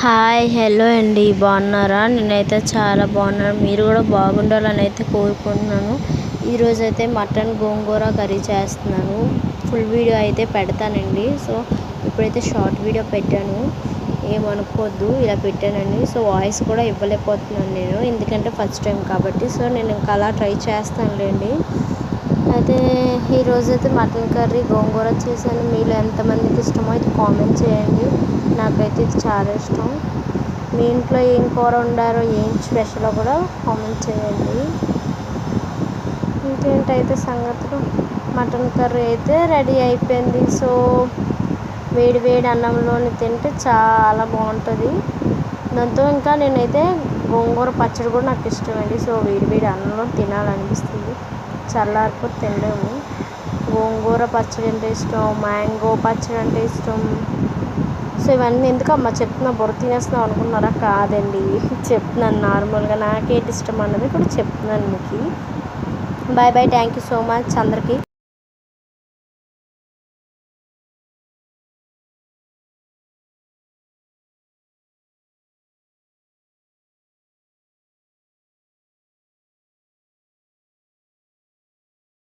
Hi hello అండి, బాగున్నారా? నేనైతే చాలా బాగున్నాను. మీరు కూడా బాగుండాలని అయితే కోరుకుంటున్నాను. ఈరోజైతే మటన్ గోంగూర కర్రీ చేస్తున్నాను. ఫుల్ వీడియో అయితే పెడతానండి. సో ఇప్పుడైతే షార్ట్ వీడియో పెట్టాను, ఏమనుకోవద్దు, ఇలా పెట్టానండి. సో వాయిస్ కూడా ఇవ్వలేకపోతున్నాను నేను, ఎందుకంటే ఫస్ట్ టైం కాబట్టి. సో నేను ఇంకా అలా ట్రై చేస్తానులేండి. అయితే ఈరోజైతే మటన్ కర్రీ గోంగూర చేశాను. మీలో ఎంతమందికి ఇష్టమో అయితే కామెంట్ చేయండి. నాకైతే ఇది చాలా ఇష్టం. మీ ఇంట్లో ఏం కూర వండారో, ఏం స్పెషల్ కూడా కామెంట్ చేయండి. ఇంకేంటైతే సంగతులు, మటన్ కర్రీ అయితే రెడీ అయిపోయింది. సో వేడి వేడి అన్నంలోని తింటే చాలా బాగుంటుంది. దాంతో ఇంకా నేనైతే గోంగూర పచ్చడి కూడా నాకు ఇష్టమండి. సో వేడి వేడి అన్నంలో తినాలనిపిస్తుంది, చల్లారిపోతే తినలేము. గోంగూర పచ్చడి అంటే ఇష్టం, మ్యాంగో పచ్చడి అంటే ఇష్టం. సో ఇవన్నీ ఎందుకమ్మా చెప్తున్నా, బుర్ర తినేస్తున్నాం అనుకున్నారా? కాదండి, చెప్తున్నాను నార్మల్గా నాకేంటి ఇష్టం అన్నది కూడా చెప్తున్నాను మీకు. Bye bye, thank you so much అందరికీ.